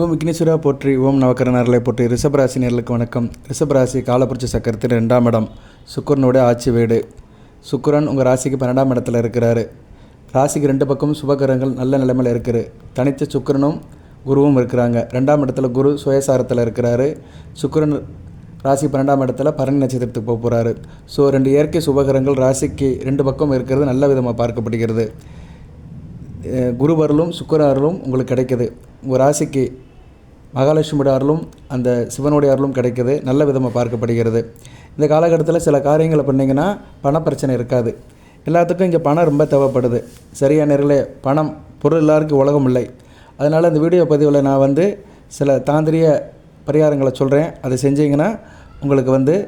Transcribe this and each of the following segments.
ஓம் விக்னேஸ்வரா போற்றி, ஓம் நவக்கரனர்களை போற்றி. ரிஷபராசி நேர்களுக்கு வணக்கம். ரிஷபராசி காலபுருஷ சக்கரத்தில் 2ஆம் இடம், சுக்கிரனுடைய ஆட்சி வீடு. சுக்கிரன் உங்கள் ராசிக்கு 12ஆம் இடத்துல இருக்கிறாரு. ராசிக்கு 2 பக்கமும் சுபகரங்கள் நல்ல நிலைமையில் இருக்குது. தனித்த சுக்கிரனும் குருவும் இருக்கிறாங்க. 2ஆம் இடத்துல குரு சுயசாரத்தில் இருக்கிறாரு. சுக்கிரன் ராசி 12ஆம் இடத்துல பரணி நட்சத்திரத்துக்கு போக போகிறாரு. ஸோ 2 இயற்கை சுபகரங்கள் ராசிக்கு 2 பக்கம் இருக்கிறது நல்ல விதமாக பார்க்கப்படுகிறது. குருவருளும் சுக்கிர அருளும் உங்களுக்கு கிடைக்குது. உங்கள் ராசிக்கு மகாலட்சுமியோட அருளும் அந்த சிவனுடைய அருளும் கிடைக்குது. நல்ல விதமாக பார்க்கப்படுகிறது. இந்த காலகட்டத்தில் சில காரியங்களை பண்ணிங்கன்னா பண பிரச்சனை இருக்காது. எல்லாத்துக்கும் இங்கே பணம் ரொம்ப தேவைப்படுது. சரியான நேரில் பணம் பொருள் எல்லாருக்கும் உலகம் இல்லை. அதனால் இந்த வீடியோ பதிவில் நான் சில தாந்திரிய பரிகாரங்களை சொல்கிறேன். அதை செஞ்சிங்கன்னா உங்களுக்கு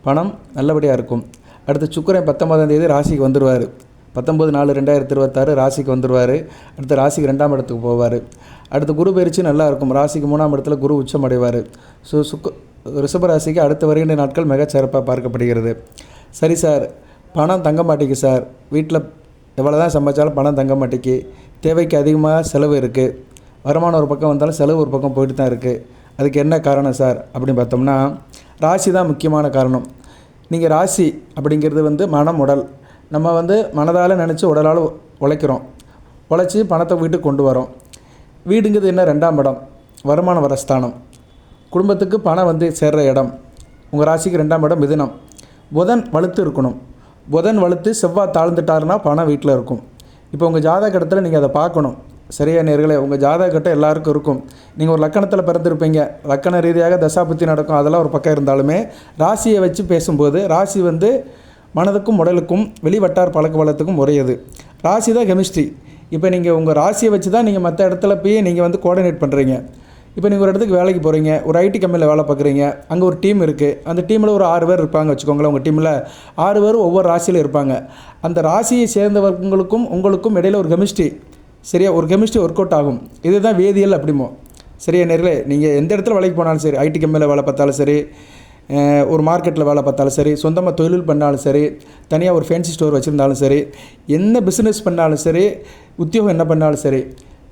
பணம் நல்லபடியாக இருக்கும். அடுத்து சுக்கிரன் 19ஆம் தேதி ராசிக்கு வந்துடுவார். 19/4/2026 ராசிக்கு வந்துடுவார். அடுத்து ராசிக்கு 2ஆம் இடத்துக்கு போவார். அடுத்து குரு பயிற்சி நல்லா இருக்கும். ராசிக்கு 3ஆம் இடத்துல குரு உச்சம் அடைவார். ஸோ ரிஷபராசிக்கு அடுத்த வருகின்ற நாட்கள் மிகச்சிறப்பாக பார்க்கப்படுகிறது. சரி சார், பணம் தங்க மாட்டேங்குது சார். வீட்டில் எவ்வளோ தான் சம்பாதிச்சாலும் பணம் தங்க மாட்டேங்கி, தேவைக்கு அதிகமாக செலவு இருக்குது. வருமானம் ஒரு பக்கம் வந்தாலும் செலவு ஒரு பக்கம் போயிட்டு தான் இருக்குது. அதுக்கு என்ன காரணம் சார் அப்படின்னு பார்த்தோம்னா, ராசி தான் முக்கியமான காரணம். நீங்கள் ராசி அப்படிங்கிறது மனம், உடல். நம்ம மனதால் நினச்சி உடலால் உழைக்கிறோம். உழைச்சி பணத்தை வீட்டுக்கு கொண்டு வரோம். வீடுங்கிறது என்ன? 2ஆம் இடம், வருமான வரஸ்தானம். குடும்பத்துக்கு பணம் சேர்கிற இடம். உங்கள் ராசிக்கு 2ஆம் இடம் மிதுனம். புதன் வலுத்து இருக்கணும். புதன் வலுத்து செவ்வாய் தாழ்ந்துட்டாருன்னா பணம் வீட்டில் இருக்கும். இப்போ உங்கள் ஜாதக கட்டத்தில் நீங்கள் அதை பார்க்கணும். சரியா நேர்களே, உங்கள் ஜாதக கட்டம் எல்லாருக்கும் இருக்கும். நீங்கள் ஒரு லக்கணத்தில் பிறந்திருப்பீங்க. லக்கண ரீதியாக தசாபுத்தி நடக்கும். அதெல்லாம் ஒரு பக்கம் இருந்தாலுமே ராசியை வச்சு பேசும்போது ராசி மனதுக்கும் உடலுக்கும் வெளி வட்டார பழக்க வழக்கத்துக்கும் உரையது. ராசி தான் கெமிஸ்ட்ரி. இப்போ நீங்கள் உங்கள் ராசியை வச்சு தான் நீங்கள் மற்ற இடத்துல போய் நீங்கள் கோஆர்டினேட் பண்ணுறீங்க. இப்போ நீங்கள் ஒரு இடத்துக்கு வேலைக்கு போகிறீங்க, ஒரு ஐடி கம்பெனியில் வேலை பார்க்குறீங்க. அங்கே ஒரு டீம் இருக்குது. அந்த டீமில் ஒரு 6 பேர் இருப்பாங்க வச்சுக்கோங்களேன். உங்கள் டீமில் 6 பேர் ஒவ்வொரு ராசியில் இருப்பாங்க. அந்த ராசியை சேர்ந்தவர்களுக்கும் உங்களுக்கும் இடையில் ஒரு கெமிஸ்ட்ரி, சரியா, ஒரு கெமிஸ்ட்ரி ஒர்க் அவுட் ஆகும். இதுதான் வேதியியல் அப்படிமோ. சரியா நேர்களே, நீங்கள் எந்த இடத்துல வேலைக்கு போனாலும் சரி, ஐடி கம்பெனியில் வேலை பார்த்தாலும் சரி, ஒரு மார்க்கெட்டில் வேலை பார்த்தாலும் சரி, சொந்தமாக தொழில் பண்ணாலும் சரி, தனியாக ஒரு ஃபேன்சி ஸ்டோர் வச்சுருந்தாலும் சரி, என்ன பிஸ்னஸ் பண்ணாலும் சரி, உத்தியோகம் என்ன பண்ணாலும் சரி,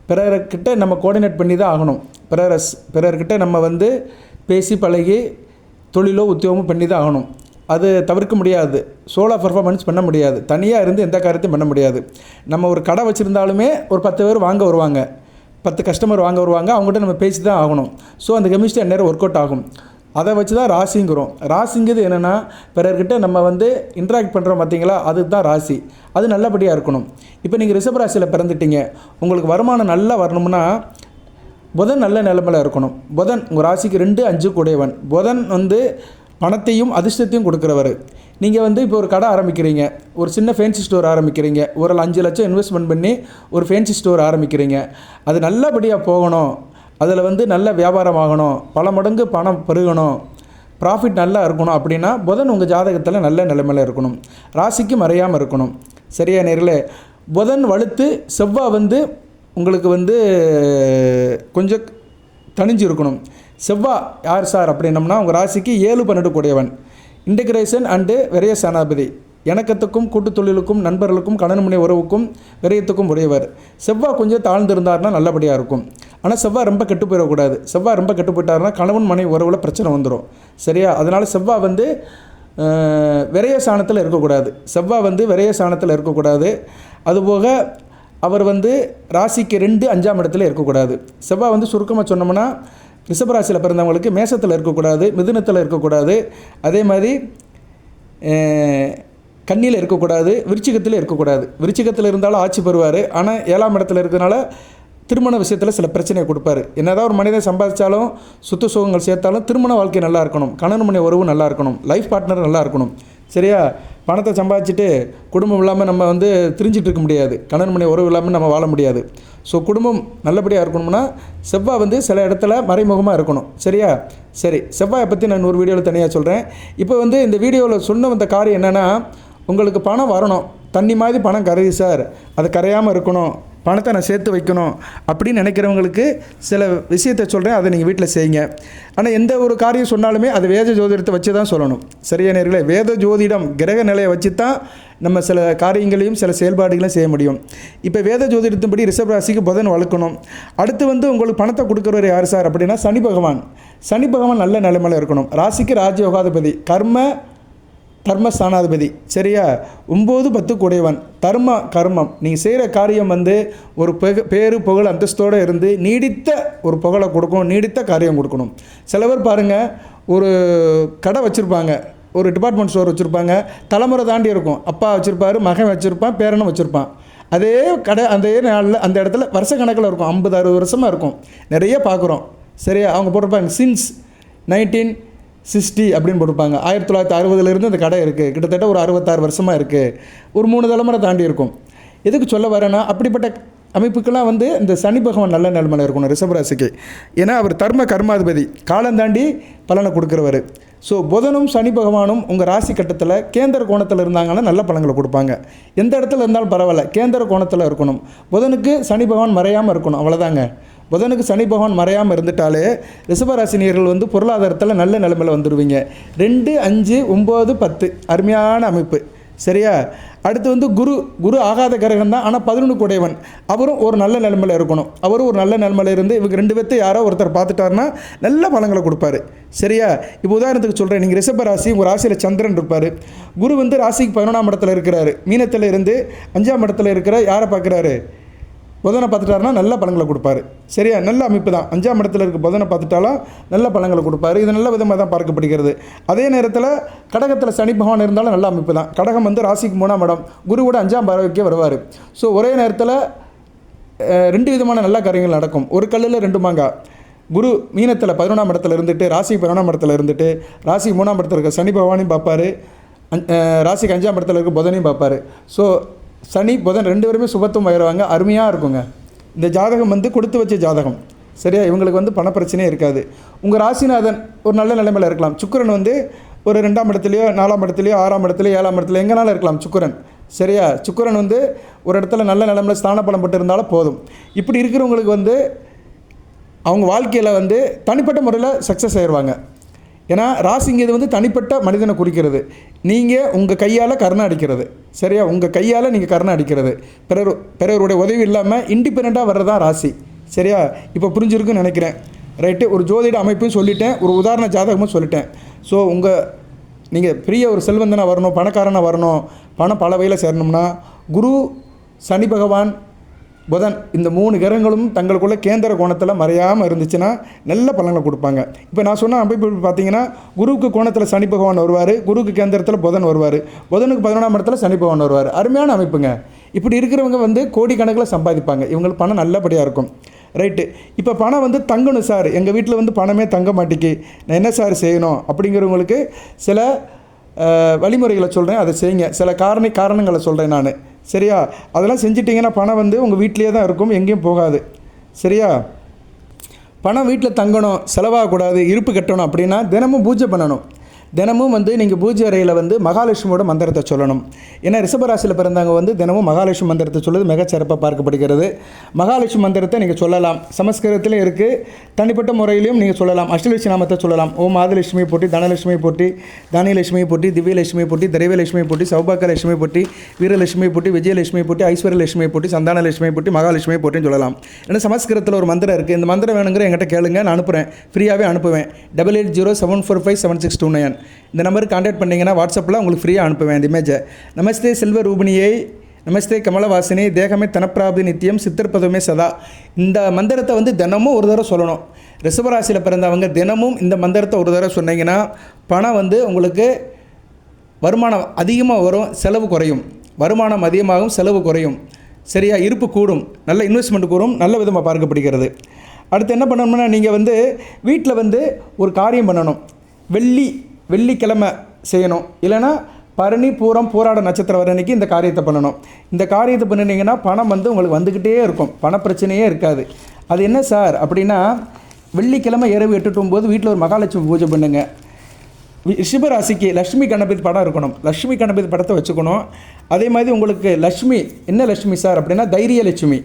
பிறர்கிட்ட நம்ம கோஆர்டினேட் பண்ணி தான் ஆகணும். பிறர்கிட்ட நம்ம பேசி பழகி தொழிலோ உத்தியோகமோ பண்ணி தான் ஆகணும். அது தவிர்க்க முடியாது. சோலோ பர்ஃபார்மன்ஸ் பண்ண முடியாது. தனியாக இருந்து எந்த காரியத்தையும் பண்ண முடியாது. நம்ம ஒரு கடை வச்சுருந்தாலுமே ஒரு 10 பேர் வாங்க வருவாங்க, 10 கஸ்டமர் வாங்க வருவாங்க. அவங்ககிட்ட நம்ம பேசி தான் ஆகணும். ஸோ அந்த கெமிஸ்ட்ரி அந்நேரம் ஒர்க் அவுட் ஆகும். அதை வச்சு தான் ராசிங்கிறோம். ராசிங்கிறது என்னென்னா, பிறர்கிட்ட நம்ம இன்ட்ராக்ட் பண்ணுறோம் பார்த்தீங்களா, அதுதான் ராசி. அது நல்லபடியாக இருக்கணும். இப்போ நீங்கள் ரிஷபராசியில் பிறந்துட்டீங்க. உங்களுக்கு வருமானம் நல்லா வரணும்னா புதன் நல்ல நிலைமையில் இருக்கணும். புதன் உங்கள் ராசிக்கு 2, 5 கூடையவன். புதன் பணத்தையும் அதிர்ஷ்டத்தையும் கொடுக்குறவர். நீங்கள் இப்போ ஒரு கடை ஆரம்பிக்கிறீங்க, ஒரு சின்ன ஃபேன்சி ஸ்டோர் ஆரம்பிக்கிறீங்க, ஒரு 5 லட்சம் இன்வெஸ்ட்மெண்ட் பண்ணி ஒரு ஃபேன்சி ஸ்டோர் ஆரம்பிக்கிறீங்க. அது நல்லபடியாக போகணும். அதில் நல்ல வியாபாரம் ஆகணும், பல மடங்கு பணம் பெருகணும், ப்ராஃபிட் நல்லா இருக்கணும் அப்படின்னா புதன் உங்கள் ஜாதகத்தில் நல்ல நிலைமையில் இருக்கணும். ராசிக்கு மறையாமல் இருக்கணும். சரியா நேர்களே, புதன் வலுத்து செவ்வாய் உங்களுக்கு கொஞ்சம் தனிஞ்சு இருக்கணும். செவ்வாய் யார் சார் அப்படின்னம்னா, உங்கள் ராசிக்கு 7, 12 கூடியவன். Integration and விரய சனாபதி. இணக்கத்துக்கும் கூட்டு தொழிலுக்கும் நண்பர்களுக்கும் கணவன் மனைவி உறவுக்கும் விரயத்துக்கும் உடையவர். செவ்வாய் கொஞ்சம் தாழ்ந்திருந்தார்னா நல்லபடியாக இருக்கும். ஆனால் செவ்வாய் ரொம்ப கெட்டு போயிடக்கூடாது. செவ்வாய் ரொம்ப கெட்டு போயிட்டாருன்னா கணவன் மனைவி உறவில் பிரச்சனை வந்துடும். சரியா, அதனால் செவ்வாய் விரய சாணத்தில் இருக்கக்கூடாது. செவ்வாய் விரய சாணத்தில் இருக்கக்கூடாது. அதுபோக அவர் ராசிக்கு 2, 5ஆம் இடத்துல இருக்கக்கூடாது. செவ்வாய் சுருக்கமாக சொன்னோம்னா, ரிஷபராசியில் பிறந்தவங்களுக்கு மேசத்தில் இருக்கக்கூடாது, மிதுனத்தில் இருக்கக்கூடாது, அதே மாதிரி கன்னியில் இருக்கக்கூடாது, விருச்சிகத்தில் இருக்கக்கூடாது. விருச்சிகத்தில் இருந்தாலும் ஆட்சி பெறுவார். ஆனால் 7ஆம் இடத்துல இருக்கிறதுனால திருமண விஷயத்தில் சில பிரச்சனையை கொடுப்பார். என்னதான் ஒரு மனிதன் சம்பாதிச்சாலும் சுத்த சுகங்கள் சேர்த்தாலும் திருமண வாழ்க்கை நல்லா இருக்கணும், கணவன் மனைவி உறவு நல்லா இருக்கணும், லைஃப் பார்ட்னர் நல்லா இருக்கணும். சரியா, பணத்தை சம்பாதிச்சுட்டு குடும்பம் இல்லாமல் நம்ம திரிஞ்சிட்டு இருக்க முடியாது. கணவன் மனைவி உறவு இல்லாமல் நம்ம வாழ முடியாது. ஸோ குடும்பம் நல்லபடியாக இருக்கணும்னா செவ்வாய் சில இடத்துல மறைமுகமாக இருக்கணும். சரியா, சரி, செவ்வாயை பற்றி நான் ஒரு வீடியோவில் தனியாக சொல்கிறேன். இப்போ இந்த வீடியோவில் சொன்ன வந்த காரியம் என்னென்னா, உங்களுக்கு பணம் வரணும். தண்ணி மாதிரி பணம் கரையுது சார், அது கரையாமல் இருக்கணும். பணத்தை நான் சேர்த்து வைக்கணும் அப்படின்னு நினைக்கிறவங்களுக்கு சில விஷயத்தை சொல்கிறேன், அதை நீங்கள் வீட்டில் செய்யுங்க. ஆனால் எந்த ஒரு காரியம் சொன்னாலுமே அது வேத ஜோதிடத்தை வச்சு தான் சொல்லணும். சரியா நேர்களே? வேத ஜோதிடம் கிரக நிலையை வச்சு தான் நம்ம சில காரியங்களையும் சில செயல்பாடுகளையும் செய்ய முடியும். இப்போ வேத ஜோதிடத்தின்படி ரிஷப ராசிக்கு புதன் வளர்க்கணும். அடுத்து உங்களுக்கு பணத்தை கொடுக்குறவர் யார் சார் அப்படின்னா சனி பகவான். சனி பகவான் நல்ல நிலைமையில் இருக்கணும். ராசிக்கு ராஜயோகாதிபதி, தர்மஸ்தானாதிபதி. சரியா? 9 10 கூடையவன். கர்மம் நீங்கள் செய்கிற காரியம் ஒரு பேரு புகழ் அந்தஸ்தோடு இருந்து நீடித்த ஒரு புகழை கொடுக்கும், நீடித்த காரியம் கொடுக்கணும். சில பேர் பாருங்கள், ஒரு கடை வச்சுருப்பாங்க, ஒரு டிபார்ட்மெண்ட் ஸ்டோர் வச்சுருப்பாங்க, தலைமுறை தாண்டி இருக்கும். அப்பா வச்சுருப்பார், மகன் வச்சுருப்பான், பேரனும் வச்சுருப்பான். அதே கடை அதே நாளில் அந்த இடத்துல வருஷ கணக்கில் இருக்கும், 50 60 வருஷமாக இருக்கும். நிறைய பார்க்குறோம். சரியா? அவங்க போட்டிருப்பாங்க சின்ஸ் 1960 அப்படின்னு போட்டிருப்பாங்க. 1960 இந்த கடை இருக்குது, கிட்டத்தட்ட ஒரு 66 வருஷமாக இருக்குது, ஒரு 3 தலைமுறை தாண்டி இருக்கும். எதுக்கு சொல்ல வரேன்னா, அப்படிப்பட்ட அமைப்புக்கெல்லாம் இந்த சனி பகவான் நல்ல நிலைமையில் இருக்கணும் ரிஷபராசிக்கு. ஏன்னா அவர் கர்மாதிபதி, காலம் தாண்டி பலனை கொடுக்குறவர். ஸோ புதனும் சனி பகவானும் உங்கள் ராசி கட்டத்தில் கேந்திர கோணத்தில் இருந்தாங்கன்னா நல்ல பலன்களை கொடுப்பாங்க. எந்த இடத்துல இருந்தாலும் பரவாயில்ல, கேந்திர கோணத்தில் இருக்கணும். புதனுக்கு சனி பகவான் மறையாமல் இருக்கணும், அவ்வளோதாங்க. புதனுக்கு சனி பகவான் மறையாமல் இருந்துட்டாலே ரிஷபராசினியர்கள் பொருளாதாரத்தில் நல்ல நிலைமையில் வந்துடுவீங்க. 2 5 9 10 அருமையான அமைப்பு. சரியா? அடுத்து குரு ஆகாத கிரகம் தான், ஆனால் 11 கூடையவன். அவரும் ஒரு நல்ல நிலைமையில் இருக்கணும். அவரும் ஒரு நல்ல நிலைமையில் இருந்து இவங்க 2 பேர்த்தை யாரோ ஒருத்தர் பார்த்துட்டாருன்னா நல்ல பலன்களை கொடுப்பாரு. சரியா? இப்போ உதாரணத்துக்கு சொல்கிறேன், நீங்கள் ரிஷப ராசி, உங்கள் ராசியில் சந்திரன் இருப்பார். குரு ராசிக்கு 11ஆம் இடத்துல இருக்கிறாரு. மீனத்தில் இருந்து 5ஆம் இடத்துல இருக்கிற யாரை பார்க்குறாரு? புதனை பார்த்துட்டாருன்னா நல்ல பலன்களை கொடுப்பாரு. சரியா? நல்ல அமைப்பு தான். 5ஆம் இடத்துல இருக்க புதனை பார்த்துட்டாலும் நல்ல பலன்களை கொடுப்பாரு. இது நல்ல விதமாக தான் பார்க்கப்படுகிறது. அதே நேரத்தில் கடகத்தில் சனி பகவான் இருந்தாலும் நல்ல அமைப்பு தான். கடகம் ராசிக்கு 3ஆம் இடம், குருவோட 5ஆம் பார்வைக்கே வருவார். ஸோ ஒரே நேரத்தில் 2 விதமான நல்ல காரியங்கள் நடக்கும். ஒரு கல்லில் 2 மாங்காய். குரு மீனத்தில் 11ஆம் இடத்துல இருந்துட்டு, ராசிக்கு 11ஆம் இடத்துல இருந்துட்டு, ராசிக்கு 3ஆம் இடத்துல இருக்க சனி பகவானையும் பார்ப்பார், ராசிக்கு 5ஆம் இடத்துல இருக்க புதனையும் பார்ப்பார். ஸோ சனி புதன் 2 பேருமே சுபத்துவம் ஆயிடுவாங்க. அருமையாக இருக்குங்க. இந்த ஜாதகம் கொடுத்து வச்ச ஜாதகம். சரியா? இவங்களுக்கு பணப்பிரச்சனையே இருக்காது. உங்கள் ராசிநாதன் ஒரு நல்ல நிலைமையில் இருக்கலாம். சுக்கிரன் ஒரு 2ஆம் இடத்துலையோ 4ஆம் இடத்துலையோ 6ஆம் இடத்துலையோ 7ஆம் இடத்துல எங்கேனாலும் இருக்கலாம் சுக்கிரன். சரியா? சுக்கிரன் ஒரு இடத்துல நல்ல நிலைமையில் ஸ்தான பலம் பட்டு இருந்தாலும் போதும். இப்படி இருக்கிறவங்களுக்கு அவங்க வாழ்க்கையில் தனிப்பட்ட முறையில் சக்ஸஸ் ஆயிடுவாங்க. ஏன்னா ராசிங்க இது தனிப்பட்ட மனிதனை குறிக்கிறது. நீங்கள் உங்கள் கையால் கருணை அடிக்கிறது. சரியா? உங்கள் கையால் நீங்கள் கருணை அடிக்கிறது, பிறருடைய உதவி இல்லாமல் இண்டிபெண்ட்டாக வர்றதான் ராசி. சரியா? இப்போ புரிஞ்சிருக்குன்னு நினைக்கிறேன். ரைட்டு? ஒரு ஜோதிட அமைப்பும் சொல்லிட்டேன், ஒரு உதாரண ஜாதகமும் சொல்லிட்டேன். ஸோ நீங்கள் பெரிய ஒரு செல்வந்தனாக வரணும், பணக்காரனாக வரணும், பணம் பல வகையில் சேரணும்னா குரு, சனி பகவான், புதன் இந்த 3 கிரகங்களும் தங்களுக்குள்ள கேந்திர கோணத்தில் மறையாமல் இருந்துச்சுன்னா நல்ல பலன்களை கொடுப்பாங்க. இப்போ நான் சொன்ன அமைப்பு பார்த்தீங்கன்னா, குருவுக்கு கோணத்தில் சனி பகவான் வருவார், குருவுக்கு கேந்திரத்தில் புதன் வருவார், புதனுக்கு 11ஆம் இடத்துல சனி பகவான் வருவார். அருமையான அமைப்புங்க. இப்படி இருக்கிறவங்க கோடிக்கணக்கில் சம்பாதிப்பாங்க. இவங்களுக்கு பணம் நல்லபடியாக இருக்கும். ரைட்டு? இப்போ பணம் தங்கணும் சார், எங்கள் வீட்டில் பணமே தங்க மாட்டேக்கு, நான் என்ன சார் செய்யணும் அப்படிங்கிறவங்களுக்கு சில வழிமுறைகளை சொல்கிறேன், அதை செய்யுங்க. சில காரணங்களை சொல்கிறேன் நான். சரியா? அதெல்லாம் செஞ்சிட்டிங்கன்னா பணம் உங்கள் வீட்டிலே தான் இருக்கும், எங்கேயும் போகாது. சரியா? பணம் வீட்டில் தங்கணும், செலவாகக்கூடாது, இருப்பு கட்டணும் அப்படின்னா தினமும் பூஜை பண்ணணும். தினமும் நீங்கள் பூஜை அறையில் மகாலட்சுமியோட மந்திரத்தை சொல்லணும். ஏன்னா ரிஷபராசியில் பிறந்தவங்க தினமும் மகாலட்சுமி மந்திரத்தை சொல்வது மிகச்சிறப்பாக பார்க்கப்படுகிறது. மகாலட்சுமி மந்திரத்தை நீங்கள் சொல்லலாம், சமஸ்கிருதத்திலும் இருக்குது, தனிப்பட்ட முறையிலையும் நீங்கள் சொல்லலாம். அஷ்டலட்சுமி நாமத்தை சொல்லலாம். ஓம் ஆதிலட்சுமியை போட்டி, தனலட்சுமியை போட்டி, தானியலட்சுமியை போட்டி, திவ்யலட்சுமியை போட்டி, திரைவலட்சுமியை போட்டி, சௌபாக்கியலட்சுமியை போட்டி, வீரலட்சுமியை போட்டி, விஜயலட்சுமியை போட்டி, ஐஸ்வர்யலட்சுமியை போட்டி, சந்தானலட்சுமியை போட்டி, மகாலட்சுமியை போட்டின்னு சொல்லலாம். ஏன்னா சமஸ்கிருதத்தில் ஒரு மந்திரம் இருக்குது. இந்த மந்திரம் வேணுங்கிற என்கிட்ட கேளுங்க, நான் அனுப்புகிறேன், ஃப்ரீயாகவே அனுப்புவேன். 8807457629 இந்த நம்பருக்கு கான்டாக்ட் பண்ணிங்கன்னா வாட்ஸ்அப்பில் உங்களுக்கு ஃப்ரீயாக அனுப்புவேன் இந்த இமேஜை. நமஸ்தே செல்வ ரூபிணியை, நமஸ்தே கமலவாசினி, தேகமே தனப்பிராப்தி நித்தியம், சித்திரப்பதமே சதா. இந்த மந்திரத்தை தினமும் ஒரு தடவை சொல்லணும். ரிஷபராசியில் பிறந்தவங்க தினமும் இந்த மந்திரத்தை ஒரு தடவை சொன்னீங்கன்னா பணம் உங்களுக்கு வருமானம் அதிகமாக வரும், செலவு குறையும். வருமானம் அதிகமாகும், செலவு குறையும். சரியா? இருப்பு கூடும், நல்ல இன்வெஸ்ட்மெண்ட் கூடும், நல்ல விதமாக பார்க்கப்படுகிறது. அடுத்து என்ன பண்ணணும்னா, நீங்கள் வீட்டில் ஒரு காரியம் பண்ணணும். வெள்ளிக்கிழமை செய்யணும். இல்லைனா பரணி, பூரம், பூராட நட்சத்திரம் வர அன்றைக்கி இந்த காரியத்தை பண்ணணும். இந்த காரியத்தை பண்ணினீங்கன்னா பணம் உங்களுக்கு வந்துக்கிட்டே இருக்கும், பணப்பிரச்சனையே இருக்காது. அது என்ன சார் அப்படின்னா, வெள்ளிக்கிழமை இரவு 8 to 9 வீட்டில் ஒரு மகாலட்சுமி பூஜை பண்ணுங்கள். ரிஷபராசிக்கு லக்ஷ்மி கணபதி படம் இருக்கணும். லக்ஷ்மி கணபதி படத்தை வச்சுக்கணும். அதே மாதிரி உங்களுக்கு லக்ஷ்மி என்ன லக்ஷ்மி சார் அப்படின்னா தைரியலட்சுமி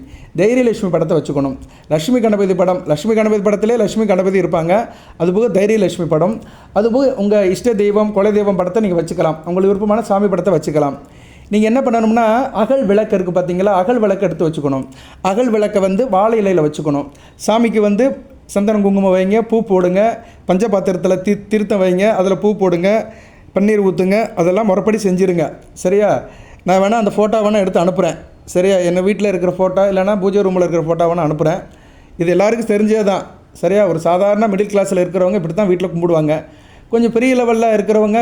படத்தை வச்சுக்கணும். லக்ஷ்மி கணபதி படத்திலே லக்ஷ்மி கணபதி இருப்பாங்க. அதுபோக தைரியலட்சுமி படம், அதுபோக உங்கள் இஷ்ட தெய்வம் குலதெய்வம் படத்தை நீங்கள் வச்சுக்கலாம். உங்களுக்கு விருப்பமான சாமி படத்தை வச்சுக்கலாம். நீங்கள் என்ன பண்ணணும்னா அகல் விளக்கு இருக்குது பார்த்தீங்களா, அகல் விளக்கு எடுத்து வச்சுக்கணும். அகல் விளக்கை வாழை இலையில் வச்சுக்கணும். சாமிக்கு சந்தனம் குங்குமம் வைங்க, பூ போடுங்க, பஞ்சபாத்திரத்தில் திருத்தம் வைங்க, அதில் பூ போடுங்க, பன்னீர் ஊற்றுங்க, அதெல்லாம் முறைப்படி செஞ்சுருங்க. சரியா? நான் வேணால் அந்த ஃபோட்டோ எடுத்து அனுப்புகிறேன். சரியா? என்ன வீட்டில் இருக்கிற ஃபோட்டோ இல்லைனா பூஜை ரூமில் இருக்கிற ஃபோட்டோ அனுப்புகிறேன். இது எல்லாருக்கும் தெரிஞ்சே தான். சரியா? ஒரு சாதாரண மிடில் கிளாஸில் இருக்கிறவங்க இப்படி தான் வீட்டில் கும்பிடுவாங்க. கொஞ்சம் பெரிய லெவலில் இருக்கிறவங்க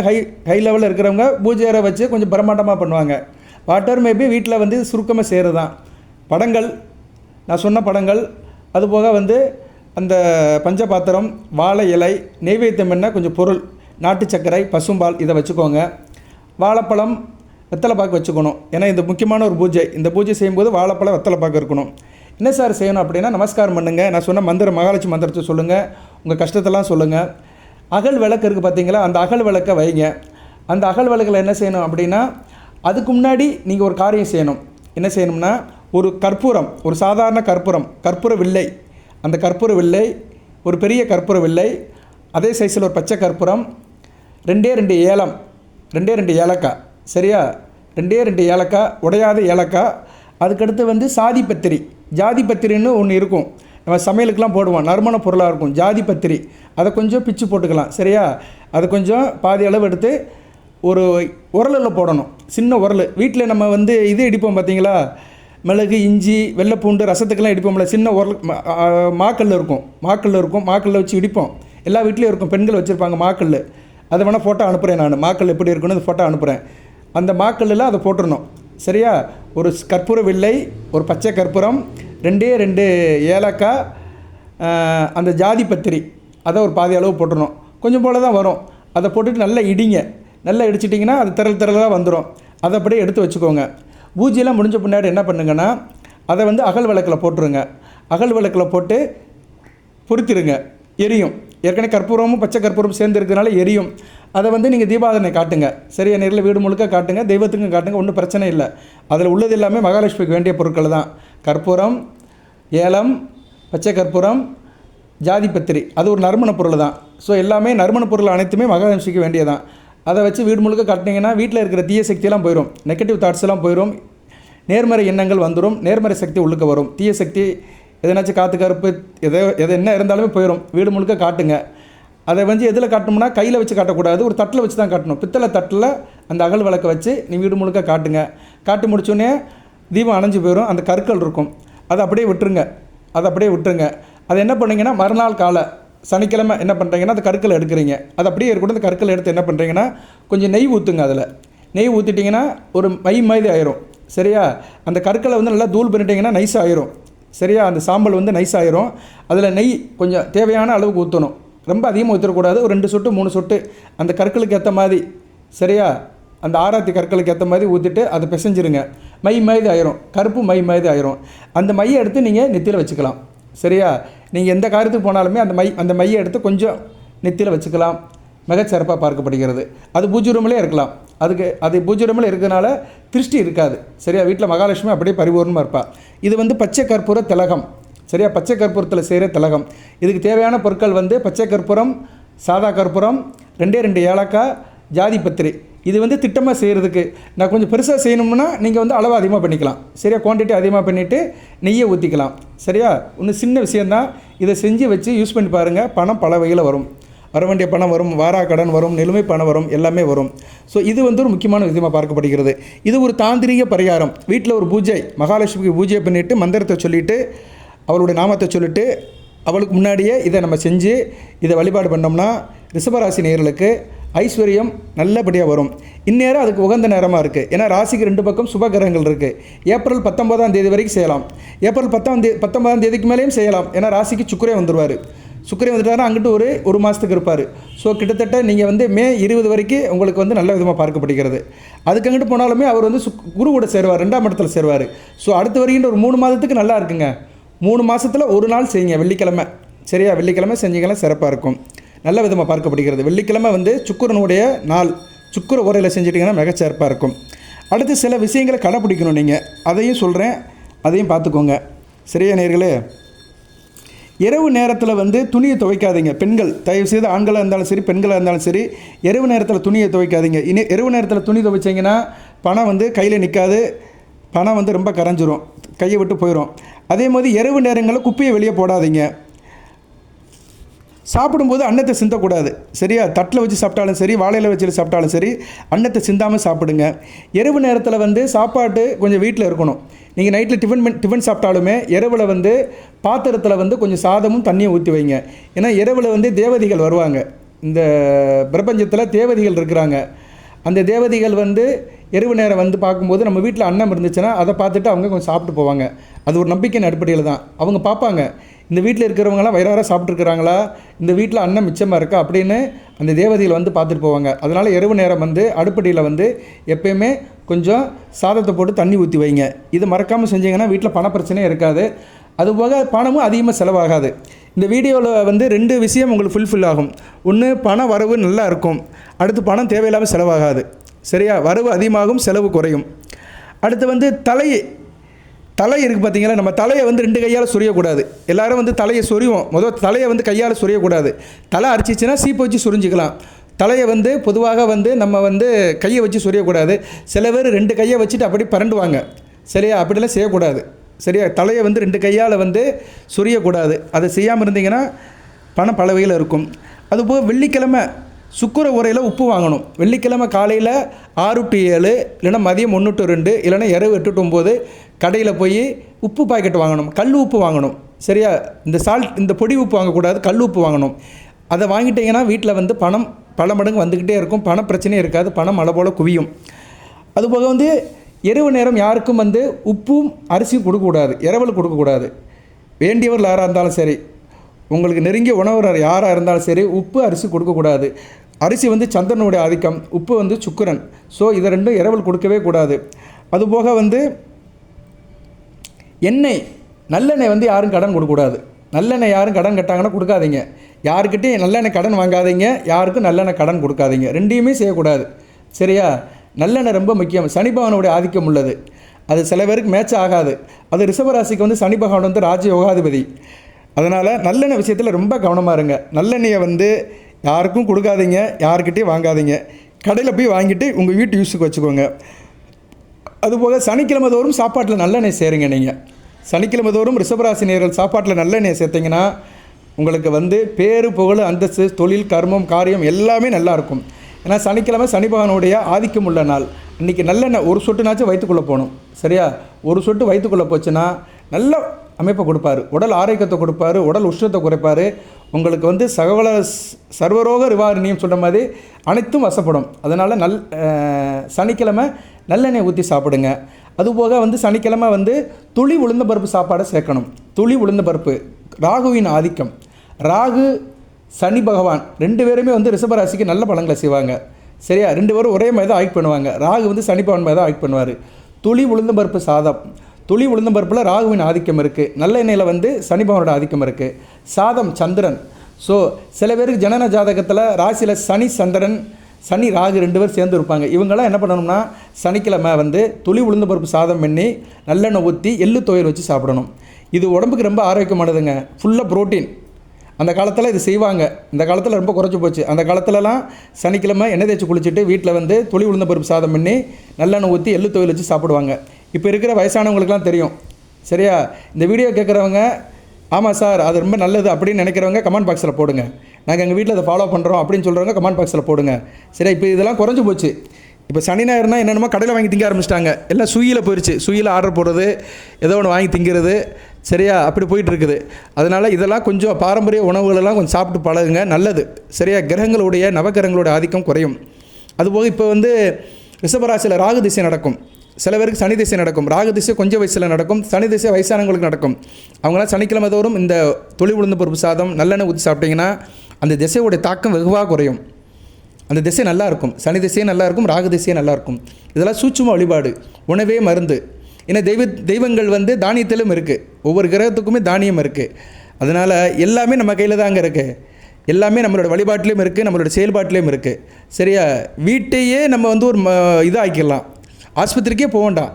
ஹை லெவலில் இருக்கிறவங்க பூஜை அறை வச்சு கொஞ்சம் பிரம்மாண்டமாக பண்ணுவாங்க. வாட்டர் மேபி வீட்டில் சுருக்கமாக செய்கிறது தான். படங்கள் நான் சொன்ன படங்கள், அதுபோக அந்த பஞ்சபாத்திரம், வாழை இலை, நெய்வேத்தியம் என்ன கொஞ்சம் பொருள், நாட்டு சர்க்கரை, பசும்பால் இதை வச்சுக்கோங்க. வாழைப்பழம், வெத்தலை பாக்கு வச்சுக்கணும். ஏன்னா இது முக்கியமான ஒரு பூஜை. இந்த பூஜை செய்யும்போது வாழைப்பழம், வெத்தலை பாக்கு இருக்கணும். என்ன சார் செய்யணும் அப்படின்னா நமஸ்காரம் பண்ணுங்கள். நான் சொன்ன மகாலட்சுமி மந்திரத்தை சொல்லுங்கள். உங்கள் கஷ்டத்தெல்லாம் சொல்லுங்கள். அகல் விளக்கு இருக்குது பார்த்தீங்களா, அந்த அகல் விளக்கை வைங்க. அந்த அகல் விளக்கில் என்ன செய்யணும் அப்படின்னா அதுக்கு முன்னாடி நீங்கள் ஒரு காரியம் செய்யணும். என்ன செய்யணும்னா ஒரு கற்பூரம், ஒரு சாதாரண கற்பூர வில்லை, அந்த கற்பூர வில்லை, ஒரு பெரிய கற்பூர வில்லை, அதே சைஸில் ஒரு பச்சை கற்பூரம், 2 ஏலக்காய். சரியா? 2 ஏலக்காய், உடையாத ஏலக்காய். அதுக்கடுத்து ஜாதி பத்திரின்னு ஒன்று இருக்கும். நம்ம சமையலுக்கெலாம் போடுவோம், நறுமண பொருளாக இருக்கும். ஜாதி பத்திரி, அதை கொஞ்சம் பிச்சு போட்டுக்கலாம். சரியா? அதை கொஞ்சம் பாதி அளவு எடுத்து ஒரு உரலில் போடணும். சின்ன உரல், வீட்டில் நம்ம இது இடிப்போம் பார்த்தீங்களா, மிளகு, இஞ்சி, வெள்ளைப்பூண்டு ரசத்துக்கெல்லாம் இடிப்போம்ல, சின்ன உரல் மாக்கல்ல இருக்கும். மாக்கல்ல வச்சு இடிப்போம். எல்லா வீட்லேயும் இருக்கும், பெண்கள் வச்சுருப்பாங்க மாக்கல். அதை வேணால் ஃபோட்டோ அனுப்புகிறேன் நான். மாக்கல் எப்படி இருக்குன்னு அந்த ஃபோட்டோ அனுப்புகிறேன். அந்த மாக்கல்லில் அதை போட்டுடணும். சரியா? ஒரு கற்பூர வில்லை, ஒரு பச்சை கற்பூரம், 2 ஏலக்காய், அந்த ஜாதி பத்திரி, அதை ஒரு பாதி அளவு போட்டுடணும். கொஞ்சம் போல் தான் வரும். அதை போட்டுட்டு நல்லா இடிங்க. நல்லா இடிச்சிட்டிங்கன்னா அது திரளாக வந்துடும். அதை அப்படியே எடுத்து வச்சுக்கோங்க. பூஜையெல்லாம் முடிஞ்ச பின்னாடி என்ன பண்ணுங்கன்னா அதை அகல் விளக்கில் போட்டுருங்க. அகல் விளக்கில் போட்டு பொருத்திடுங்க, எரியும். ஏற்கனவே கற்பூரமும் பச்சை கற்பூரமும் சேர்ந்து இருக்கிறதுனால எரியும். அதை நீங்கள் தீபாராதனை காட்டுங்க. சரியா? நேரில் வீடு முழுக்க காட்டுங்க, தெய்வத்துக்கும் காட்டுங்க, ஒன்றும் பிரச்சனை இல்லை. அதில் உள்ளது எல்லாமே மகாலட்சுமிக்கு வேண்டிய பொருட்கள் தான். கற்பூரம், ஏலம், பச்சை கற்பூரம், ஜாதி பத்திரி, அது ஒரு நறுமண பொருள் தான். ஸோ எல்லாமே நறுமண பொருள் அனைத்துமே மகாலட்சுமிக்கு வேண்டியதான். அதை வச்சு வீடு முழுக்க காட்டினீங்கன்னா வீட்டில் இருக்கிற தீய சக்தியெல்லாம் போயிடும், நெகட்டிவ் தாட்ஸ் எல்லாம் போயிடும், நேர்மறை எண்ணங்கள் வந்துடும், நேர்மறை சக்தி உள்ளுக்க வரும். தீய சக்தி எதனாச்சும் காற்று கருப்பு எது என்ன இருந்தாலுமே போயிடும். வீடு முழுக்க காட்டுங்க. அதை எதில் காட்டணும்னா கையில் வச்சு காட்டக்கூடாது, ஒரு தட்டில் வச்சு தான் காட்டணும். பித்தளை தட்டில் அந்த அகல் விளக்கை வச்சு நீ வீடு முழுக்க காட்டுங்க. காட்டி முடிச்சோடனே தீபம் அணைஞ்சு போயிடும். அந்த கற்கள் இருக்கும், அதை அப்படியே விட்டுருங்க. அதை என்ன பண்ணிங்கன்னா மறுநாள் காலை சனிக்கிழமை என்ன பண்ணுறீங்கன்னா அந்த கற்களை எடுக்கிறீங்க. அது அப்படியே இருக்கட்டும். அந்த கற்களை எடுத்து என்ன பண்ணுறீங்கன்னா கொஞ்சம் நெய் ஊற்றுங்க. அதில் நெய் ஊற்றிட்டிங்கன்னா ஒரு மை மாதிரி ஆயிரும். சரியா? அந்த கற்களை நல்லா தூள் பண்ணிட்டீங்கன்னா நைஸ் ஆயிரும். சரியா? அந்த சாம்பல் நைஸ் ஆயிரும். அதில் நெய் கொஞ்சம் தேவையான அளவுக்கு ஊற்றணும். ரொம்ப அதிகமாக ஊற்றக்கூடாது. ஒரு 2 சொட்டு 3 சொட்டு அந்த கற்களுக்கு ஏற்ற மாதிரி. சரியா? அந்த ஆராத்தி கற்களுக்கு ஏற்ற மாதிரி ஊற்றிட்டு அதை பிசைஞ்சிருங்க. மை மாதிரி ஆயிரும், கருப்பு மை மாதிரி ஆயிரும். அந்த மையை எடுத்து நீங்கள் நெத்தியில் வச்சுக்கலாம். சரியா? நீங்கள் எந்த காரியத்துக்கு போனாலுமே அந்த மையை எடுத்து கொஞ்சம் நெத்தியில் வச்சுக்கலாம். மிகச்சிறப்பாக பார்க்கப்படுகிறது. அது பூஜை ரூமிலே இருக்கலாம். அது பூஜை ரூமில் இருக்கிறதுனால திருஷ்டி இருக்காது. சரியா? வீட்டில் மகாலட்சுமி அப்படியே பரிபூர்ணமாக இருப்பாள். இது பச்சை கற்பூர திலகம். சரியா? பச்சை கற்பூரத்தில் செய்கிற திலகம். இதுக்கு தேவையான பொருட்கள் பச்சை கற்பூரம், சாதா கற்பூரம், 2 ஏலக்காய், ஜாதி பத்திரி. இது திட்டமாக செய்கிறதுக்கு நான் கொஞ்சம் பெருசாக செய்யணும்னா நீங்கள் அளவு அதிகமாக பண்ணிக்கலாம். சரியா? குவான்டிட்டி அதிகமாக பண்ணிவிட்டு நெய்யை ஊற்றிக்கலாம். சரியா? இன்னும் சின்ன விஷயந்தான். இதை செஞ்சு வச்சு யூஸ் பண்ணி பாருங்கள். பணம் பல வகையில் வரும். வர வேண்டிய பணம் வரும், வாரா கடன் வரும், நிலுவை பணம் வரும், எல்லாமே வரும். ஸோ இது ஒரு முக்கியமான விஷயமாக பார்க்கப்படுகிறது. இது ஒரு தாந்திரிக பரிகாரம். வீட்டில் ஒரு பூஜை, மகாலட்சுமிக்கு பூஜை பண்ணிவிட்டு மந்திரத்தை சொல்லிவிட்டு அவளுடைய நாமத்தை சொல்லிவிட்டு அவளுக்கு முன்னாடியே இதை நம்ம செஞ்சு இதை வழிபாடு பண்ணோம்னா ரிஷபராசி நேயர்களுக்கு ஐஸ்வர்யம் நல்லபடியாக வரும். இந்நேரம் அதுக்கு உகந்த நேரமாக இருக்குது. ஏன்னா ராசிக்கு 2 பக்கம் சுபகிரகங்கள் இருக்குது. ஏப்ரல் 19ஆம் தேதி வரைக்கும் செய்யலாம். ஏப்ரல் 19ஆம் தேதிக்கு மேலேயும் செய்யலாம். ஏன்னா ராசிக்கு சுக்கிரன் வந்துடுவார். சுக்கிரன் வந்துட்டாருன்னா அங்கிட்டு ஒரு மாதத்துக்கு இருப்பார். ஸோ கிட்டத்தட்ட நீங்கள் மே 20 வரைக்கும் உங்களுக்கு நல்ல விதமாக பார்க்கப்படுகிறது. அதுக்கு அங்கிட்டு போனாலுமே அவர் குரு கூட சேருவார், 2ஆம் இடத்துல சேருவார். ஸோ அடுத்து வருகின்ற ஒரு 3 மாதத்துக்கு நல்லா இருக்குங்க. 3 மாதத்தில் ஒரு நாள் செய்யுங்க, வெள்ளிக்கிழமை. சரியா? வெள்ளிக்கிழமை செஞ்சீங்கன்னா சிறப்பாக இருக்கும். நல்ல விதமாக பார்க்கப்படுகிறது. வெள்ளிக்கிழமை வந்து சுக்கிரனுடைய நாள். சுக்கிர உரையில் செஞ்சிட்டிங்கன்னா மிகச்சிறப்பாக இருக்கும். அடுத்து சில விஷயங்களை கடைப்பிடிக்கணும் நீங்கள், அதையும் சொல்கிறேன், அதையும் பார்த்துக்கோங்க. சரியா நேயர்களே? இரவு நேரத்தில் வந்து துணியை துவைக்காதீங்க. பெண்கள் தயவுசெய்து, ஆண்களாக இருந்தாலும் சரி பெண்களாக இருந்தாலும் சரி, இரவு நேரத்தில் துணியை துவைக்காதீங்க. இரவு நேரத்தில் துணி துவைச்சிங்கன்னா பணம் வந்து கையில் நிற்காது, பணம் வந்து ரொம்ப கரைஞ்சிரும், கையை விட்டு போயிடும். அதே மாதிரி இரவு நேரங்களில் குப்பையை வெளியே போடாதீங்க. சாப்பிடும்போது அன்னத்தை சிந்தக்கூடாது. சரியா? தட்டில் வச்சு சாப்பிட்டாலும் சரி, வாழையில் வச்சு சாப்பிட்டாலும் சரி, அன்னத்தை சிந்தாமல் சாப்பிடுங்க. இரவு நேரத்தில் வந்து சாப்பாட்டு கொஞ்சம் வீட்டில் இருக்கணும். நீங்கள் நைட்டில் டிஃபன் சாப்பிட்டாலுமே இரவில் வந்து பாத்திரத்தில் வந்து கொஞ்சம் சாதமும் தண்ணியும் ஊற்றி வைங்க. ஏன்னா இரவில் வந்து தேவதைகள் வருவாங்க. இந்த பிரபஞ்சத்தில் தேவதைகள் இருக்கிறாங்க. அந்த தேவதைகள் வந்து இரவு நேரம் வந்து பார்க்கும்போது நம்ம வீட்டில் அன்னம் இருந்துச்சுன்னா அதை பார்த்துட்டு அவங்க கொஞ்சம் சாப்பிட்டு போவாங்க. அது ஒரு நம்பிக்கையின் அடிப்படையில் தான் அவங்க பார்ப்பாங்க, இந்த வீட்டில் இருக்கிறவங்களாம் வயிறார சாப்பிட்ருக்குறாங்களா, இந்த வீட்டில் அன்னம் மிச்சமாக இருக்கா அப்படின்னு அந்த தேவதைகள் வந்து பார்த்துட்டு போவாங்க. அதனால் இரவு நேரம் வந்து அடுப்படியில் வந்து எப்பயுமே கொஞ்சம் சாதத்தை போட்டு தண்ணி ஊற்றி வைங்க. இது மறக்காமல் செஞ்சீங்கன்னா வீட்டில் பண பிரச்சனையே இருக்காது. அதுபோக பணமும் அதிகமாக செலவாகாது. இந்த வீடியோவில் வந்து 2 விஷயம் உங்களுக்கு ஃபுல்ஃபில் ஆகும். ஒன்று, பண வரவு நல்லா இருக்கும். அடுத்து, பணம் தேவையில்லாமல் செலவாகாது. சரியா? வரவு அதிகமாகும், செலவு குறையும். அடுத்து வந்து தலை இருக்குது பார்த்தீங்களா? நம்ம தலையை வந்து 2 கையால் சொரியக்கூடாது. எல்லோரும் வந்து தலையை சொரிவோம். முதல் தலையை வந்து கையால் சொரியக்கூடாது. தலை அரிச்சிச்சுன்னா சீப்பை வச்சு சொரிஞ்சிக்கலாம். தலையை வந்து பொதுவாக வந்து நம்ம வந்து கையை வச்சு சொரியக்கூடாது. சில பேர் 2 கையை வச்சுட்டு அப்படி பரண்டுவாங்க. சரியா? அப்படிலாம் செய்யக்கூடாது. சரியா? தலையை வந்து 2 கையால் வந்து சொரியக்கூடாது. அதை செய்யாமல் இருந்தீங்கன்னா பணம் பல வகையில் இருக்கும். அதுபோக வெள்ளிக்கிழமை சுக்கிர உரையில் உப்பு வாங்கணும். வெள்ளிக்கிழமை காலையில் 6 to 7, இல்லைன்னா மதியம் 1 to 2, இல்லைன்னா இரவு 8 to 9 கடையில் போய் உப்பு பாக்கெட் வாங்கணும். கல் உப்பு வாங்கணும். சரியா? இந்த பொடி உப்பு வாங்கக்கூடாது, கல் உப்பு வாங்கணும். அதை வாங்கிட்டீங்கன்னா வீட்டில் வந்து பணம் பல மடங்கு வந்துக்கிட்டே இருக்கும். பண பிரச்சனையே இருக்காது, பணம் மழை போல் குவியும். அதுபோக வந்து இரவு நேரம் யாருக்கும் வந்து உப்பும் அரிசியும் கொடுக்கக்கூடாது, இரவல் கொடுக்கக்கூடாது. வேண்டியவர்கள் யாராக இருந்தாலும் சரி, உங்களுக்கு நெருங்கிய உணவர்கள் யாராக இருந்தாலும் சரி, உப்பு அரிசி கொடுக்கக்கூடாது. அரிசி வந்து சந்திரனுடைய ஆதிக்கம், உப்பு வந்து சுக்கிரன். ஸோ இதை 2 இரவல் கொடுக்கவே கூடாது. அதுபோக வந்து நல்லெண்ணெய் வந்து யாரும் கடன் கொடுக்கக்கூடாது. நல்லெண்ணெய் யாரும் கடன் கட்டாங்கன்னா கொடுக்காதீங்க. யாருக்கிட்டையும் நல்லெண்ணெய் கடன் வாங்காதீங்க, யாருக்கும் நல்லெண்ணெய் கடன் கொடுக்காதீங்க. 2யுமே செய்யக்கூடாது. சரியா? நல்லெண்ணெய் ரொம்ப முக்கியம். சனி பகவானுடைய ஆதிக்கம் உள்ளது. அது சில பேருக்கு மேட்ச் ஆகாது. அது ரிஷபராசிக்கு வந்து சனி பகவான் வந்து ராஜயோகாதிபதி. அதனால் நல்லெண்ணெய் விஷயத்தில் ரொம்ப கவனமாக இருங்க. நல்லெண்ணெயை வந்து யாருக்கும் கொடுக்காதீங்க, யாருக்கிட்டையும் வாங்காதீங்க. கடையில் போய் வாங்கிட்டு உங்கள் வீட்டு யூஸுக்கு வச்சுக்கோங்க. அதுபோக சனிக்கிழமை தோறும் சாப்பாட்டில் நல்லெண்ணெய் சேருங்க. நீங்கள் சனிக்கிழமை தோறும் ரிஷபராசினியர்கள் சாப்பாட்டில் நல்லெண்ணெய் சேர்த்திங்கன்னா உங்களுக்கு வந்து பேரு புகழ் அந்தஸ்து தொழில் கர்மம் காரியம் எல்லாமே நல்லாயிருக்கும். ஏன்னா சனிக்கிழமை சனி பகவானுடைய ஆதிக்கம் உள்ள நாள். இன்றைக்கி நல்லெண்ணெய் ஒரு சொட்டுனாச்சும் வயிற்றுக்குள்ளே போகணும். சரியா? ஒரு சொட்டு வயிற்றுக்குள்ளே போச்சுன்னா நல்ல அமைப்பை கொடுப்பார், உடல் ஆரோக்கியத்தை கொடுப்பார், உடல் உஷ்ணத்தை குறைப்பார். உங்களுக்கு வந்து சர்வரோக நிவாரணியம் சொல்கிற மாதிரி அனைத்தும் வசப்படும். அதனால் சனிக்கிழமை நல்லெண்ணெய் ஊற்றி சாப்பிடுங்க. அதுபோக வந்து சனிக்கிழமை வந்து துளி உளுந்த பருப்பு சாப்பாடை சேர்க்கணும். துளி உளுந்த பருப்பு ராகுவின் ஆதிக்கம். ராகு சனி பகவான் 2 பேருமே வந்து ரிஷபராசிக்கு நல்ல பலன்களை செய்வாங்க. சரியா? 2 பேரும் ஒரே மாதிரி தான் ஆக்ட் பண்ணுவாங்க. ராகு வந்து சனி பகவான் மாதிரி தான் ஆக்ட் பண்ணுவார். துளி உளுந்த பருப்பு சாதம். துளி உளுந்த பருப்பில் ராகுவின் ஆதிக்கம் இருக்குது. நல்ல எண்ணெயில் வந்து சனி பகவானோட ஆதிக்கம் இருக்குது. சாதம் சந்திரன். ஸோ சில பேருக்கு ஜனன ஜாதகத்தில் ராசியில் சனி சந்திரன், சனி ராகு 2 பேர் சேர்ந்து இருப்பாங்க. இவங்களாம் என்ன பண்ணணும்னா சனிக்கிழமை வந்து துளி உளுந்த பருப்பு சாதம் பண்ணி நல்லெண்ணெய் ஊற்றி எள்ளு துவையல் வச்சு சாப்பிடணும். இது உடம்புக்கு ரொம்ப ஆரோக்கியமானதுங்க. ஃபுல்லாக ப்ரோட்டீன். அந்த காலத்தில் இது செய்வாங்க. இந்த காலத்தில் ரொம்ப குறைச்சி போச்சு. அந்த காலத்துலலாம் சனிக்கிழமை எண்ணெய் தேய்ச்சி குளிச்சுட்டு வீட்டில் வந்து துளி உளுந்த பருப்பு சாதம் பண்ணி நல்லெண்ணெய் ஊற்றி எள்ளு துவையல் வச்சு சாப்பிடுவாங்க. இப்போ இருக்கிற வயசானவங்களுக்குலாம் தெரியும். சரியா? இந்த வீடியோ கேட்குறவங்க ஆமாம் சார் அது ரொம்ப நல்லது அப்படின்னு நினைக்கிறவங்க கமெண்ட் பாக்ஸில் போடுங்க. நாங்கள் எங்கள் வீட்டில் அதை ஃபாலோ பண்ணுறோம் அப்படின்னு சொல்கிறவங்க கமெண்ட் பாக்ஸில் போடுங்க. சரியா? இப்போ இதெல்லாம் குறைஞ்சி போச்சு. இப்போ சனி ஞாயிறுனா என்னென்னமோ கடையில் வாங்கி திங்க ஆரம்பிச்சிட்டாங்க. எல்லாம் ஸ்விக்கியில் போயிடுச்சு. ஸ்விக்கியில் ஆர்டர் போடுறது, ஏதோ ஒன்று வாங்கி திங்கிறது. சரியா? அப்படி போயிட்டுருக்குது. அதனால் இதெல்லாம் கொஞ்சம் பாரம்பரிய உணவுகளெல்லாம் கொஞ்சம் சாப்பிட்டு பழகுங்க, நல்லது. சரியா? கிரகங்களுடைய நவகிரகங்களுடைய ஆதிக்கம் குறையும். அதுபோக இப்போ வந்து ரிஷபராசியில் ராகு திசை நடக்கும். சில பேருக்கு சனி திசை நடக்கும். ராகு திசை கொஞ்சம் வயசில் நடக்கும், சனி திசை வயசானவங்களுக்கு நடக்கும். அவங்களாம் சனிக்கிழமை தோறும் இந்த துளி உளுந்த பருப்பு சாதம் நல்லெண்ணெய் ஊற்றி சாப்பிட்டிங்கன்னா அந்த திசையோடைய தாக்கம் வெகுவாக குறையும். அந்த திசை நல்லாயிருக்கும். சனி திசையே நல்லாயிருக்கும், ராகு திசையே நல்லாயிருக்கும். இதெல்லாம் சூட்சும வழிபாடு. உணவே மருந்து. ஏன்னா தெய்வங்கள் வந்து தானியத்திலும் இருக்குது. ஒவ்வொரு கிரகத்துக்குமே தானியம் இருக்குது. அதனால் எல்லாமே நம்ம கையில் தாங்க இருக்குது. எல்லாமே நம்மளோட வழிபாட்டிலையும் இருக்குது, நம்மளோட செயல்பாட்டிலையும் இருக்குது. சரியா? வீட்டையே நம்ம வந்து ஒரு இதாகிக்கலாம், ஆஸ்பத்திரிக்கே போக வேண்டாம்.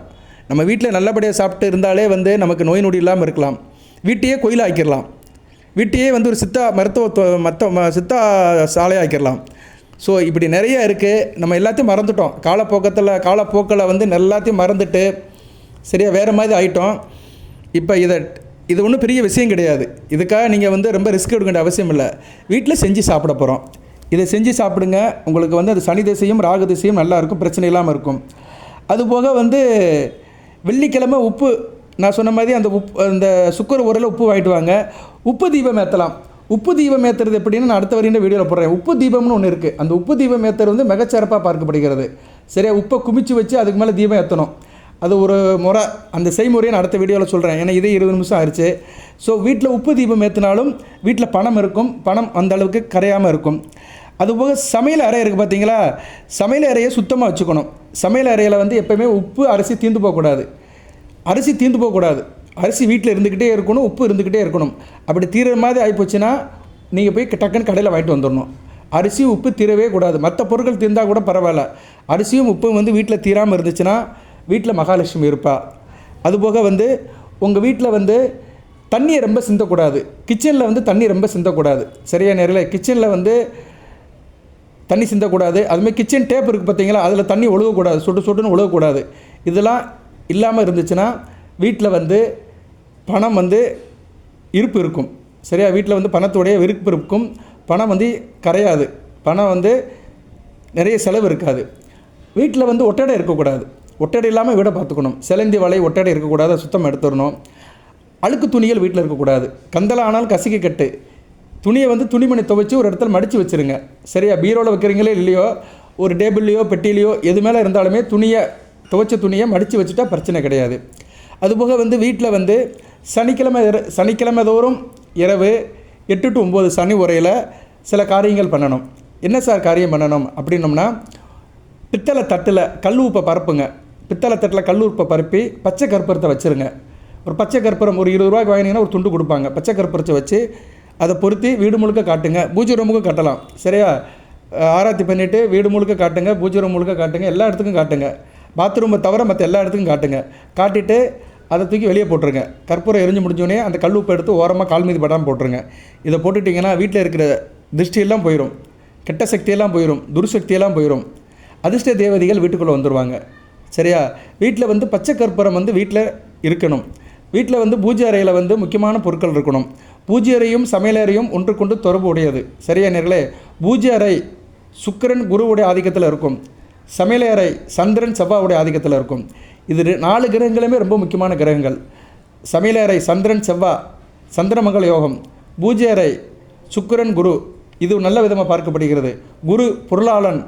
நம்ம வீட்டில் நல்லபடியாக சாப்பிட்டு இருந்தாலே வந்து நமக்கு நோய் நொடி இல்லாமல் இருக்கலாம். வீட்டையே கோயிலாக ஆக்கிடலாம், வீட்டையே வந்து ஒரு சித்தா சித்தா சாலையாக ஆக்கிடலாம். ஸோ இப்படி நிறைய இருக்குது. நம்ம எல்லாத்தையும் மறந்துட்டோம், காலப்போக்கில் வந்து எல்லாத்தையும் மறந்துட்டு சரியா வேறு மாதிரி ஆகிட்டோம். இப்போ இது ஒன்றும் பெரிய விஷயம் கிடையாது. இதுக்காக நீங்கள் வந்து ரொம்ப ரிஸ்க் எடுக்க வேண்டிய அவசியம் இல்லை. வீட்டில் செஞ்சு சாப்பிட போகிறோம். இதை செஞ்சு சாப்பிடுங்க. உங்களுக்கு வந்து அது சனி திசையும் ராகு திசையும் நல்லாயிருக்கும், பிரச்சனை இல்லாமல் இருக்கும். அதுபோக வந்து வெள்ளிக்கிழமை உப்பு, நான் சொன்ன மாதிரி அந்த சுக்கர உரையில் உப்பு வாங்கிட்டு வாங்க. உப்பு தீபம் ஏற்றலாம். உப்பு தீபம் ஏற்றுறது எப்படின்னு நான் அடுத்த வரையும் வீடியோவில் போடுறேன். உப்பு தீபம்னு ஒன்று இருக்குது. அந்த உப்பு தீபம் ஏற்றுறது வந்து மிகச்சிறப்பாக பார்க்கப்படுகிறது. சரியா? உப்பை குமிச்சு வச்சு அதுக்கு மேலே தீபம் ஏற்றணும். அது ஒரு முறை, அந்த செய்முறையை நான் அடுத்த வீடியோவில் சொல்கிறேன். ஏன்னா இதே 20 நிமிஷம் ஆயிடுச்சு. ஸோ வீட்டில் உப்பு தீபம் ஏற்றினாலும் வீட்டில் பணம் இருக்கும், பணம் அந்த அளவுக்கு கரையாமல் இருக்கும். அதுபோக சமையல் அறை இருக்குது பார்த்தீங்களா, சமையல் அறையை சுத்தமாக வச்சுக்கணும். சமையல் அறையில் வந்து எப்போயுமே உப்பு அரிசி தீர்ந்து போகக்கூடாது. அரிசி வீட்டில் இருந்துக்கிட்டே இருக்கணும், உப்பு இருந்துக்கிட்டே இருக்கணும். அப்படி தீர மாதிரி ஆகிப்போச்சுன்னா நீங்கள் போய் டக்குன்னு கடையில் வாங்கிட்டு வந்துடணும். அரிசி உப்பு தீரவே கூடாது. மற்ற பொருட்கள் தீர்ந்தால் கூட பரவாயில்ல, அரிசியும் உப்பும் வந்து வீட்டில் தீராமல் இருந்துச்சுன்னா வீட்டில் மகாலட்சுமி இருப்பா. அதுபோக வந்து உங்கள் வீட்டில் வந்து தண்ணியை ரொம்ப சிந்தக்கூடாது. கிச்சனில் வந்து தண்ணி ரொம்ப சிந்தக்கூடாது. சரியா நேரில் கிச்சனில் வந்து தண்ணி சிந்தக்கூடாது. அதுமாதிரி கிச்சன் டேப் இருக்குது பார்த்தீங்களா, அதில் தண்ணி ஒழுகக்கூடாது, சொட்டுன்னு ஒழுகக்கூடாது. இதெல்லாம் இல்லாமல் இருந்துச்சுன்னா வீட்டில் வந்து பணம் வந்து இருப்பு இருக்கும். சரியா? வீட்டில் வந்து பணத்தோடைய இருப்பு இருக்கும், பணம் வந்து கரையாது, பணம் வந்து நிறைய செலவு இருக்காது. வீட்டில் வந்து ஒட்டடை இருக்கக்கூடாது. ஒட்டடை இல்லாமல் வீடை பார்த்துக்கணும். சிலந்தி வலை ஒட்டடை இருக்கக்கூடாது, சுத்தம் எடுத்துடணும். அழுக்கு துணிகள் வீட்டில் இருக்கக்கூடாது. கந்தலை ஆனாலும் கசிக்க கட்டு துணியை வந்து துணிமணி துவைச்சி ஒரு இடத்துல மடித்து வச்சுருங்க. சரியா? பீரோவில் வைக்கிறீங்களே இல்லையோ, ஒரு டேபிள்லையோ பெட்டிலையோ எது மேலே இருந்தாலுமே துவைச்ச துணியை மடித்து வச்சுட்டா பிரச்சனை கிடையாது. அதுபோக வந்து வீட்டில் வந்து சனிக்கிழமை தோறும் இரவு 8 to 9 சனி உரையில் சில காரியங்கள் பண்ணணும். என்ன சார் காரியம் பண்ணணும் அப்படின்னோம்னா, பித்தளை தட்டில் கல் உப்பை பரப்புங்க. பித்தளை தட்டில் கல் உப்பை பரப்பி பச்சை கற்பூரத்தை வச்சுருங்க. ஒரு பச்சை கற்பூரம் ஒரு 20 ரூபாய்க்கு வாங்கினீங்கன்னா ஒரு துண்டு கொடுப்பாங்க. பச்சை கற்பூரத்தை வச்சு அதை பொருத்தி வீடு முழுக்க காட்டுங்க. பூஜை ரூமுக்கும் காட்டலாம். சரியா? ஆராத்தி பண்ணிவிட்டு வீடு முழுக்க காட்டுங்க, பூஜை ரூம் முழுக்க காட்டுங்க, எல்லா இடத்துக்கும் காட்டுங்க. பாத்ரூமை தவிர மற்ற எல்லா இடத்துக்கும் காட்டுங்க. காட்டிட்டு அதை தூக்கி வெளியே போட்டுருங்க. கற்பூரம் எரிஞ்சு முடிஞ்சோடனே அந்த கல் உப்பை எடுத்து ஓரமாக கால் மீது படாமல் போட்டுருங்க. இதை போட்டுட்டிங்கன்னா வீட்டில் இருக்கிற திருஷ்டியெல்லாம் போயிடும், கெட்ட சக்தியெல்லாம் போயிடும், துர்சக்தியெல்லாம் போயிடும். அதிர்ஷ்ட தேவதைகள் வீட்டுக்குள்ளே வந்துடுவாங்க. சரியா? வீட்டில் வந்து பச்சை கற்பூரம் வந்து வீட்டில் இருக்கணும். வீட்டில் வந்து பூஜை அறையில் வந்து முக்கியமான பொருட்கள் இருக்கணும். பூஜை அறையும் சமையலறையும் ஒன்றுக்கொண்டு தொடர்பு உடையது. சரியா நேர்களே? பூஜை அறை சுக்கிரன் குருவுடைய ஆதிக்கத்தில் இருக்கும். சமையலறை சந்திரன் செவ்வாவுடைய ஆதிக்கத்தில் இருக்கும். இது 4 கிரகங்களுமே ரொம்ப முக்கியமான கிரகங்கள். சமையலறை சந்திரன் செவ்வாய், சந்திரமங்கல யோகம். பூஜை அறை சுக்கிரன் குரு, இது நல்ல விதமாக பார்க்கப்படுகிறது. குரு பொருளாளன்,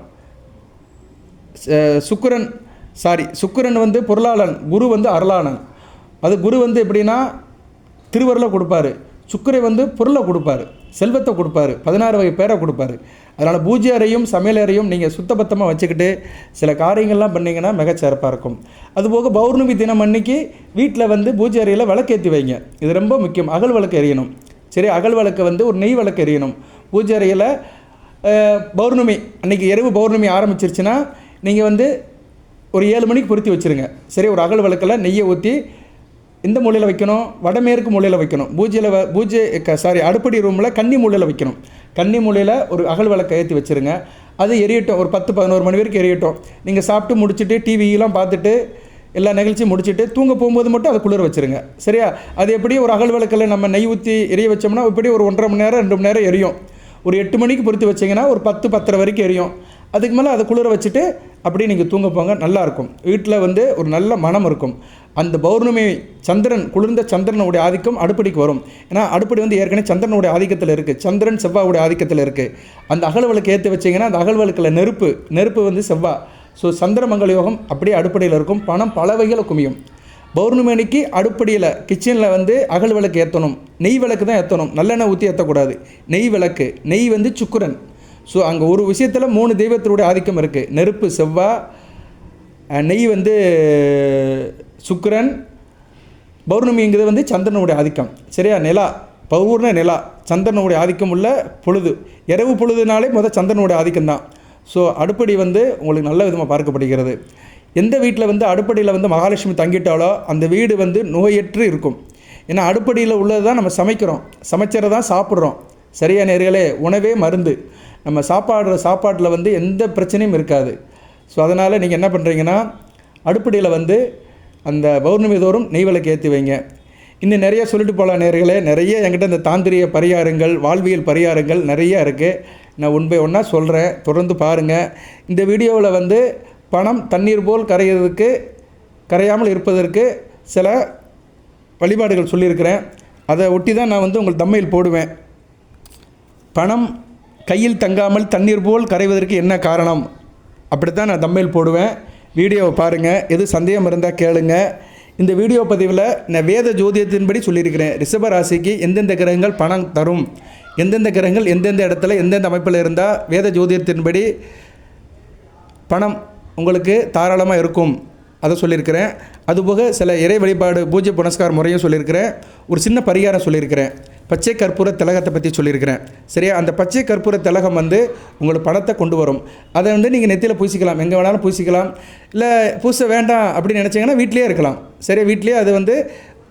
சுக்கிரன் வந்து பொருளாளன், குரு வந்து அருளாளன். அது குரு வந்து எப்படின்னா திருவருளை கொடுப்பாரு, சுக்கிரை வந்து பொருளை கொடுப்பாரு, செல்வத்தை கொடுப்பாரு, 16 வகை பேரை கொடுப்பாரு. அதனால் பூஜை அறையும் சமையலறையும் நீங்கள் சுத்தபத்தமாக வச்சுக்கிட்டு சில காரியங்கள்லாம் பண்ணிங்கன்னா மிகச்சிறப்பாக இருக்கும். அதுபோக பௌர்ணமி தினம் அன்னைக்கு வீட்டில் வந்து பூஜை அறையில் விளக்கேற்றி வைங்க. இது ரொம்ப முக்கியம். அகல் விளக்கு எரியணும். சரி? அகல் விளக்கு வந்து ஒரு நெய் விளக்கு எரியணும் பூஜை அறையில். பௌர்ணமி அன்றைக்கி இரவு பௌர்ணமி ஆரம்பிச்சிருச்சுன்னா நீங்கள் வந்து ஒரு 7 மணிக்கு பொருத்தி வச்சுருங்க. சரி? ஒரு அகல் விளக்கில் நெய்யை ஊற்றி இந்த மூலையில் வைக்கணும், வடமேற்கு மூலையில் வைக்கணும். அடுப்படி ரூமில் கன்னி மூலையில் வைக்கணும். கன்னி மூலையில் ஒரு அகல் விளக்கை ஏற்றி வச்சுருங்க. அது எரியட்டும், ஒரு 10-11 மணி வரைக்கும் எரியட்டும். நீங்கள் சாப்பிட்டு முடிச்சுட்டு டிவியெல்லாம் பார்த்துட்டு எல்லா நிகழ்ச்சியும் முடிச்சுட்டு தூங்க போகும்போது மட்டும் அதை குளிர வச்சுருங்க. சரியா? அது எப்படி ஒரு அகல் விளக்கில் நம்ம நெய் ஊற்றி எரிய வச்சோம்னா இப்படி ஒரு 1.5 மணி நேரம் 2 மணி நேரம் எரியும். ஒரு 8 மணிக்கு பொறுத்து வச்சிங்கன்னா ஒரு 10-10:30 வரைக்கும் எரியும். அதுக்கு மேலே அதை குளிர வச்சுட்டு அப்படியே நீங்கள் தூங்க போங்க. நல்லாயிருக்கும். வீட்டில் வந்து ஒரு நல்ல மனம் இருக்கும். அந்த பௌர்ணமி சந்திரன், குளிர்ந்த சந்திரனுடைய ஆதிக்கம் அடுப்படிக்கு வரும். ஏன்னா அடுப்படி வந்து ஏற்கனவே சந்திரனுடைய ஆதிக்கத்தில் இருக்குது, சந்திரன் செவ்வாவுடைய ஆதிக்கத்தில் இருக்குது. அந்த அகல் விளக்கு ஏற்றி வச்சிங்கன்னா அந்த அகல் விளக்கில் நெருப்பு வந்து செவ்வாய். ஸோ சந்திரமங்கல யோகம் அப்படியே அடுப்படியில் இருக்கும். பணம் பல வகையில் குமியும். பௌர்ணமி அன்னைக்கு அடுப்படியில் கிச்சனில் வந்து அகல் விளக்கு ஏற்றணும். நெய் விளக்கு தான் ஏற்றணும், நல்லெண்ணெய் ஊற்றி ஏற்றக்கூடாது. நெய் விளக்கு, நெய் வந்து சுக்கிரன். ஸோ அங்கே ஒரு விஷயத்தில் 3 தெய்வத்தினுடைய ஆதிக்கம் இருக்குது. நெருப்பு செவ்வாய், நெய் வந்து சுக்கிரன், பௌர்ணமிங்கிறது வந்து சந்திரனுடைய ஆதிக்கம். சரியா? நிலா பௌர்ண நிலா, சந்திரனுடைய ஆதிக்கம் உள்ள பொழுது. இரவு பொழுதுனாலே சந்திரனுடைய ஆதிக்கம் தான். ஸோ அடுப்படி வந்து உங்களுக்கு நல்ல விதமாக பார்க்கப்படுகிறது. எந்த வீட்டில் வந்து அடுப்படியில் வந்து மகாலட்சுமி தங்கிட்டாலோ அந்த வீடு வந்து நோயற்று இருக்கும். ஏன்னா அடுப்படியில் உள்ளது தான் நம்ம சமைக்கிறோம், சமைச்சதை தான் சாப்பிட்றோம். சரியான நேர்களே, உணவே மருந்து. நம்ம சாப்பாட்டில் வந்து எந்த பிரச்சனையும் இருக்காது. ஸோ அதனால் நீங்கள் என்ன பண்ணுறீங்கன்னா, அடுப்படியில் வந்து அந்த பௌர்ணமி தோறும் நெய் விளக்கு ஏற்றி வைங்க. இன்னும் நிறைய சொல்லிட்டு போகலாம் நேர்களே. நிறைய என்கிட்ட இந்த தாந்திரிய பரிகாரங்கள், வாழ்வியல் பரிகாரங்கள் நிறையா இருக்குது. நான் ஒன் பை ஒன்னாக சொல்கிறேன், தொடர்ந்து பாருங்கள். இந்த வீடியோவில் வந்து பணம் தண்ணீர் போல் கரையாமல் இருப்பதற்கு சில வழிபாடுகள் சொல்லியிருக்கிறேன். அதை ஒட்டி தான் நான் வந்து உங்களுக்கு தம்மையில் போடுவேன். பணம் கையில் தங்காமல் தண்ணீர் போல் கரைவதற்கு என்ன காரணம், அப்படித்தான் நான் தம்மையில் போடுவேன். வீடியோவை பாருங்கள். எது சந்தேகம் இருந்தால் கேளுங்க. இந்த வீடியோ பதிவில் நான் வேத ஜோதிடத்தின்படி சொல்லியிருக்கிறேன். ரிஷப ராசிக்கு எந்தெந்த கிரகங்கள் பணம் தரும், எந்தெந்த கிரகங்கள் எந்தெந்த இடத்துல எந்தெந்த அமைப்பில் இருந்தால் வேத ஜோதிடத்தின்படி பணம் உங்களுக்கு தாராளமாக இருக்கும், அதை சொல்லியிருக்கிறேன். அதுபோக சில இறை வழிபாடு பூஜை புனஸ்கார முறையும் சொல்லியிருக்கிறேன். ஒரு சின்ன பரிகாரம் சொல்லியிருக்கிறேன். பச்சை கற்பூர திலகத்தை பற்றி சொல்லியிருக்கிறேன். சரியா? அந்த பச்சை கற்பூர திலகம் வந்து உங்களுக்கு பணத்தை கொண்டு வரும். அதை வந்து நீங்கள் நெத்தியில் பூசிக்கலாம், எங்கே வேணாலும் பூசிக்கலாம். இல்லை பூச வேண்டாம் அப்படின்னு நினச்சிங்கன்னா வீட்டிலே இருக்கலாம். சரியா? வீட்டிலே அது வந்து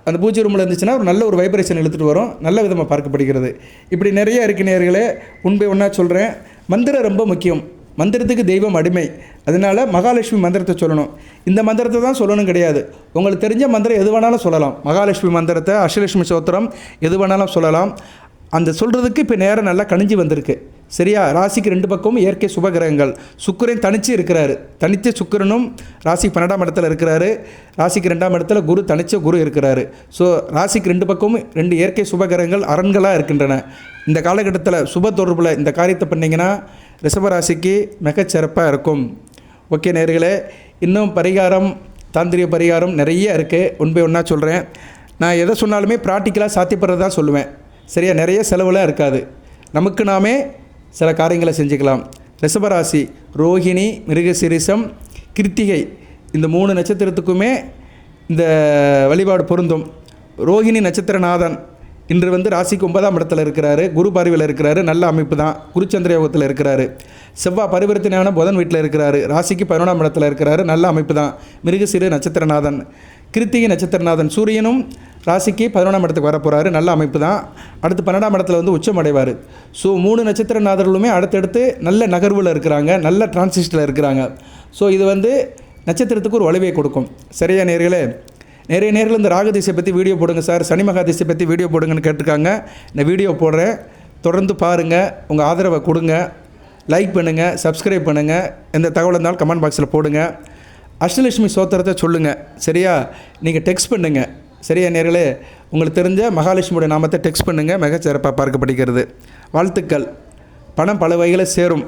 அந்த பூஜை ரூமில் இருந்துச்சுன்னா ஒரு நல்ல ஒரு வைப்ரேஷன் இழுத்துட்டு வரும், நல்ல விதமாக பார்க்கப்படுகிறது. இப்படி நிறைய இருக்கு நேயர்களே. உண்மை ஒன்றா சொல்கிறேன். மந்திரம் ரொம்ப முக்கியம். மந்திரத்துக்கு தெய்வம் அடிமை. அதனால் மகாலட்சுமி மந்திரத்தை சொல்லணும். இந்த மந்திரத்தை தான் சொல்லணும் கிடையாது. உங்களுக்கு தெரிஞ்ச மந்திரம் எது வேணாலும் சொல்லலாம். மகாலட்சுமி மந்திரத்தை, அஷ்டலட்சுமி ஸ்தோத்திரம் எது வேணாலும் சொல்லலாம். அந்த சொல்கிறதுக்கு இப்போ நேரம் நல்லா கணிஞ்சு வந்திருக்கு. சரியா? ராசிக்கு 2 பக்கமும் இயற்கை சுபகிரகங்கள். சுக்கிரன் தனித்து இருக்கிறாரு. தனித்து சுக்கிரனும் ராசிக்கு 12ஆம் இடத்துல இருக்கிறாரு. ராசிக்கு 2ஆம் இடத்துல தனித்த குரு இருக்கிறாரு. ஸோ ராசிக்கு 2 பக்கமும் 2 இயற்கை சுபகிரகங்கள் அரண்களாக இருக்கின்றன. இந்த காலகட்டத்தில் சுப தொடர்பில் இந்த காரியத்தை பண்ணிங்கன்னா ரிஷபராசிக்கு மிகச்சிறப்பாக இருக்கும். ஓகே நேயர்களே, இன்னும் பரிகாரம், தாந்திரிய பரிகாரம் நிறைய இருக்குது. ஒன்பை ஒன்றா சொல்கிறேன். நான் எதை சொன்னாலுமே ப்ராக்டிக்கலாக சாத்தியப்படுறதா சொல்லுவேன். சரியா? நிறைய செலவுலாம் இருக்காது. நமக்கு நாமே சில காரியங்களை செஞ்சுக்கலாம். ரிஷபராசி ரோஹிணி, மிருகசீரிஷம், கிருத்திகை இந்த 3 நட்சத்திரத்துக்குமே இந்த வழிபாடு பொருந்தும். ரோஹிணி நட்சத்திரநாதன் இன்று வந்து ராசிக்கு 9ஆம் இடத்துல இருக்கிறாரு. குரு பார்வையில் இருக்கிறாரு. நல்ல அமைப்பு தான். குருச்சந்திர யோகத்தில் இருக்கிறாரு. செவ்வாய் பரிவர்த்தனையான புதன் வீட்டில் இருக்கிறாரு. ராசிக்கு 11ஆம் இடத்துல இருக்கிறாரு. நல்ல அமைப்பு தான். மிருகசீர நட்சத்திரநாதன். கிருத்திகை நட்சத்திரநாதன் சூரியனும் ராசிக்கு 11ஆம் இடத்துக்கு வரப்போகிறாரு. நல்ல அமைப்பு தான். அடுத்து 12ஆம் இடத்துல வந்து உச்சம் அடைவார். ஸோ 3 நட்சத்திரநாதர்களுமே அடுத்தடுத்து நல்ல நகர்வில் இருக்கிறாங்க, நல்ல டிரான்சிஸ்டில் இருக்கிறாங்க. ஸோ இது வந்து நட்சத்திரத்துக்கு ஒரு வலுவை கொடுக்கும். சரியா நேர்களே? நிறைய நேர்கள் இந்த ராகதிசை பற்றி வீடியோ போடுங்க சார், சனி மகாதிசை பற்றி வீடியோ போடுங்கன்னு கேட்டிருக்காங்க. இந்த வீடியோ போடுறேன், தொடர்ந்து பாருங்கள். உங்கள் ஆதரவை கொடுங்க, லைக் பண்ணுங்கள், சப்ஸ்கிரைப் பண்ணுங்கள். எந்த தகவல் இருந்தாலும் கமெண்ட் பாக்ஸில் போடுங்க. அஷ்டலட்சுமி ஸ்தோத்திரத்தை சொல்லுங்கள். சரியா? நீங்கள் டெக்ஸ்ட் பண்ணுங்கள். சரியா நேர்களே? உங்களுக்கு தெரிஞ்ச மகாலட்சுமியோட நாமத்தை டெக்ஸ்ட் பண்ணுங்கள். மிகச்சிறப்பாக பார்க்கப்படுகிறது. வாழ்த்துக்கள். பணம் பல வகையில் சேரும்.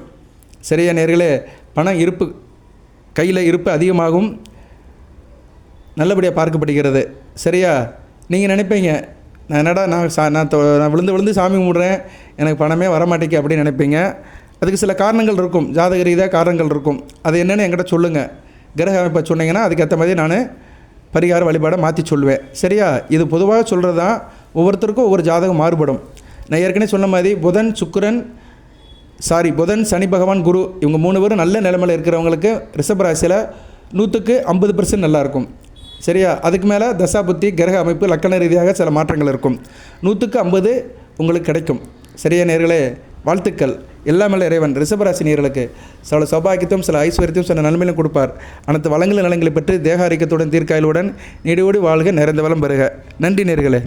சரியா நேர்களே? பணம் இருப்பு, கையில் இருப்பு அதிகமாகும், நல்லபடியாக பார்க்கப்படுகிறது. சரியா? நீங்கள் நினைப்பீங்க, நான் என்னடா நான் விழுந்து சாமி கும்பிட்றேன், எனக்கு பணமே வரமாட்டேங்க அப்படின்னு நினைப்பீங்க. அதுக்கு சில காரணங்கள் இருக்கும், ஜாதக ரீதியாக காரணங்கள் இருக்கும். அது என்னென்னு என்கிட்ட சொல்லுங்கள். கிரக அமைப்பை சொன்னீங்கன்னா அதுக்கேற்ற மாதிரி நான் பரிகார வழிபாடை மாற்றி சொல்லுவேன். சரியா? இது பொதுவாக சொல்கிறது தான். ஒவ்வொருத்தருக்கும் ஒவ்வொரு ஜாதகம் மாறுபடும். நான் ஏற்கனவே சொன்ன மாதிரி புதன், சனி பகவான், குரு இவங்க 3 பேரும் நல்ல நிலைமையில் இருக்கிறவங்களுக்கு ரிஷபராசியில் 100க்கு 50% நல்லாயிருக்கும். சரியா? அதுக்கு மேலே தசாபுத்தி, கிரக அமைப்பு, லக்கண ரீதியாக சில மாற்றங்கள் இருக்கும். 100க்கு 50 உங்களுக்கு கிடைக்கும். சரியா நேர்களே? வாழ்த்துக்கள். எல்லாமே இறைவன் ரிஷபராசி நேர்களுக்கு சில சௌபாகியத்தையும் சில ஐஸ்வர்யத்தையும் சில நன்மையிலும் கொடுப்பார். அனைத்து வளங்கள் நலங்களை பெற்று தேக ஆரோக்கியத்துடன் தீர்க்காயலுடன் நீடியோடி வாழ்க, நிறைந்த வளம் பெறுக. நன்றி நேர்களே.